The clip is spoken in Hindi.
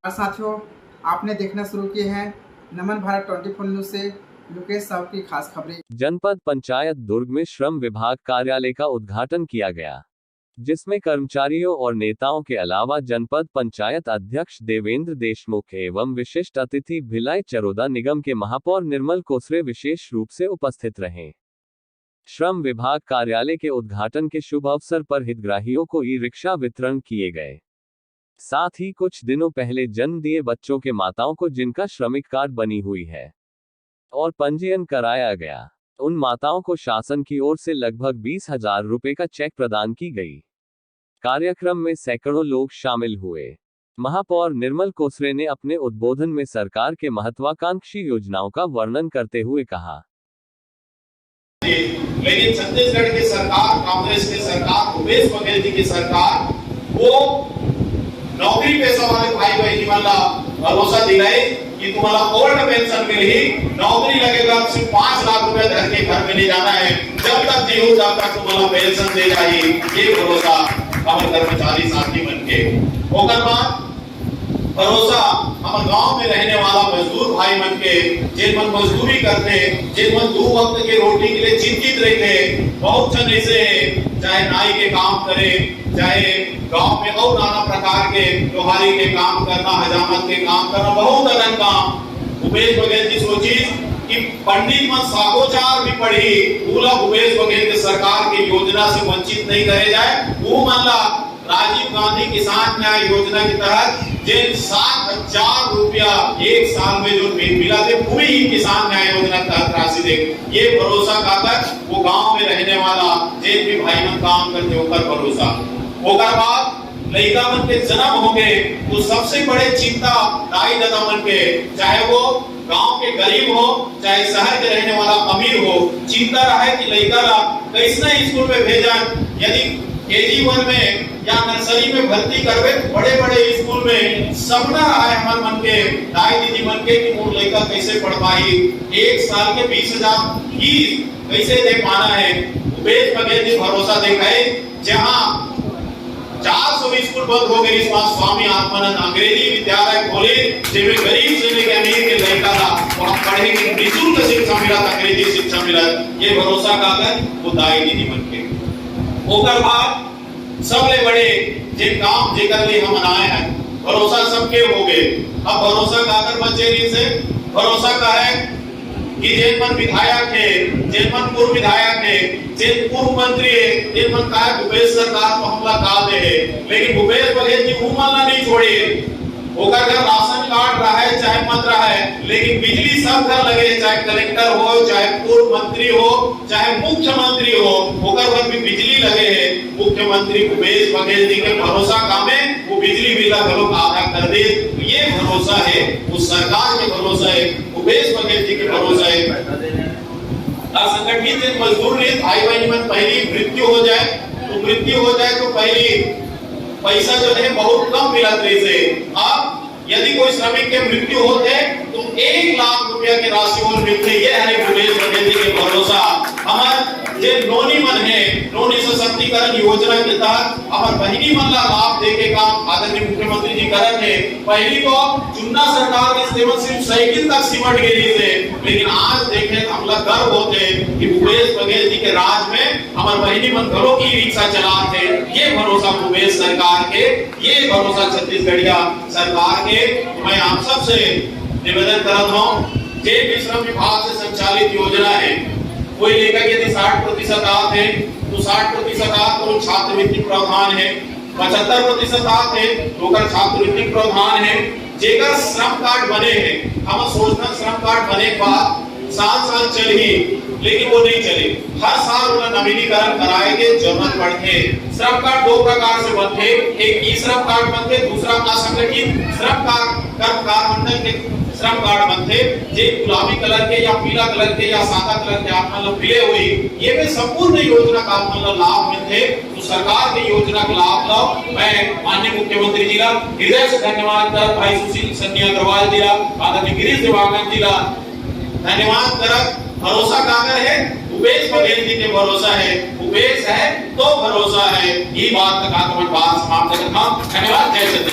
और साथियों, आपने देखना शुरू किए हैं नमन भारत 24 न्यूज से मुकेश साहब की खास खबरें। जनपद पंचायत दुर्ग में श्रम विभाग कार्यालय का उद्घाटन किया गया, जिसमें कर्मचारियों और नेताओं के अलावा जनपद पंचायत अध्यक्ष देवेंद्र देशमुख एवं विशिष्ट अतिथि भिलाई चरोदा निगम के महापौर निर्मल कोसरे विशेष रूप से उपस्थित रहे। श्रम विभाग कार्यालय के उद्घाटन के शुभ अवसर पर हितग्राहियों को ई रिक्शा वितरण किए गए। साथ ही कुछ दिनों पहले जन्म दिए बच्चों के माताओं को जिनका श्रमिक कार्ड बनी हुई है और पंजीयन कराया गया, उन माताओं को शासन की ओर से लगभग 20,000 रुपए का चेक प्रदान की गई। कार्यक्रम में सैकड़ों लोग शामिल हुए। महापौर निर्मल कोसरे ने अपने उद्बोधन में सरकार के महत्वाकांक्षी योजनाओं का वर्णन करते हुए कहा, लेकिन छत्तीसगढ़ की सरकार, कांग्रेस की सरकार, भूपेश बघेल जी की सरकार वो नौकरी पेशा वाले भाई बहनी वाला भरोसा दिलाए कि तुम्हारा ओल्ड पेंशन मिलेगी, नौकरी लगेगा, सिर्फ 5 लाख रुपए धर के घर में नहीं जाना है, जब तक जीव तब तक तुम्हारा पेंशन दे जाएगी। ये भरोसा हमारे कर्मचारी साथी बन के होकर बाद भरोसा हमारे गांव में रहने वाला मजदूर भाई मन के जिन मन मजदूरी करते, जिन मन 2 वक्त के रोटी के लिए चिंतित रहते, बहुत जन ऐसे हैं चाहे नाई के काम करे, चाहे गांव में और नाना प्रकार के लोहारी के काम करना, हजामत के काम करना, बहुत अलग काम। भूपेश बघेल जी सोची कि पंडित मन सागोचार भी पढ़ी, पूरा भूपेश बघेल की सरकार की योजना से वंचित नहीं करे जाए। वो मानला राजीव गांधी किसान न्याय योजना के तहत जिन 7,000 रुपया एक साल में जो मिला थे, पूरी ही किसान न्याय योजना तहत राशि दे। ये भरोसा खाकर वो गांव में रहने वाला जिन भी भाई मन काम करते होकर भरोसा होकर बाद लड़का मन के जन्म हो गए तो सबसे बड़े चिंता दाई दादा मन के, चाहे वो गांव के गरीब हो चाहे शहर के रहने वाला अमीर हो, चिंता रहा है कि लड़का ला कैसे स्कूल में भेजन। यदि KG1 में या नर्सरी में भर्ती करवे बड़े बड़े स्कूल में, सपना रहा है हमारे मन के दाई दीदी मन के कि वो लड़का कैसे पढ़ पाई, एक साल के 20,000 फीस कैसे दे पाना है। भूपेश बघेल जी भरोसा दिखाए, जहां 400 स्कूल बंद हो गए, इस बार स्वामी आत्मानंद अंग्रेजी विद्यालय खोले, जिसमें गरीब से लेकर अमीर के लड़का था वहां पढ़े की निःशुल्क शिक्षा मिला, अंग्रेजी शिक्षा मिला। ये भरोसा काकर वो दाई दीदी बन के होकर बाद सबले बड़े जिन काम जेकर लिए हम आए हैं, भरोसा सबके हो गए। अब भरोसा काकर बचे से भरोसा का है कि जिन मन विधायक है, जिन मन पूर्व विधायक है, जिन पूर्व मंत्री है, जिन मन का भूपेश सरकार को हमला काल दे है, लेकिन भूपेश बघेल जी हमला नहीं छोड़े। होकर घर राशन कार्ड रहा है चाहे मत रहा है, लेकिन बिजली सब घर लगे, चाहे कलेक्टर हो, चाहे पूर्व मंत्री हो, चाहे मुख्यमंत्री हो, होकर घर भी बिजली लगे है। मुख्यमंत्री भूपेश बघेल जी के भरोसा कामे वो बिजली बिल घरों आधा कर दे। ये भरोसा है, उस सरकार के भरोसा है, भूपेश बघेल जी के भरोसा है। असंगठित मजदूर ने भाई बहनी में पहली मृत्यु हो जाए तो पहली पैसा जो है बहुत कम मिला से। अब यदि कोई श्रमिक के मृत्यु होते तो 1 लाख रुपया की राशि और मिलते। ये है भूपेश बघेल जी के भरोसा। हमारे जे नोनी मन है, नोनी सशक्तिकरण योजना के तहत हमारे बहिनी मन ला लाभ देके काम आदरणीय मुख्यमंत्री जी करत है। पहली तो चुनाव सरकार के सेवन सिर्फ साइकिल तक सिमट गई थे, लेकिन आज देखे हमला गर्व होते कि भूपेश बघेल जी के राज में हमारे बहिनी मन घरों की रिक्शा चलाते। ये भरोसा भूपेश सरकार के, ये भरोसा छत्तीसगढ़िया सरकार के। मैं आप सबसे निवेदन करता हूँ, जे भी श्रम विभाग से संचालित योजना है, कोई लेकर यदि 60% आते हैं तो 60% आते तो छात्रवृत्ति प्रावधान है, 75% आते हैं तो छात्रवृत्ति प्रावधान है। जेकर श्रम कार्ड बने हैं, हम सोचना श्रम कार्ड बने के बाद साल चल ही, लेकिन वो नहीं चले। हर साल उन्हें नवीनीकरण कराए के जरूरत पड़ते। श्रम कार्ड 2 प्रकार से बनते, एक ई श्रम कार्ड बनते, दूसरा असंगठित श्रम कर्मकार मंडल के श्रम कार्ड बनते, जे गुलाबी कलर के या पीला कलर के या सादा कलर के आप मतलब मिले हुई। ये में संपूर्ण योजना का मतलब लाभ मिलते, तो सरकार की योजना का लाभ लो। मैं माननीय मुख्यमंत्री जी का हृदय से धन्यवाद कर, भाई सुशील सन्नी अग्रवाल जी का, आदरणीय गिरीश दिवाकर जी का धन्यवाद कर। भरोसा काकर है, भूपेश बघेल जी के भरोसा है, भूपेश है तो भरोसा है। ये बात का बात समाप्त करता हूं। धन्यवाद। जय श्री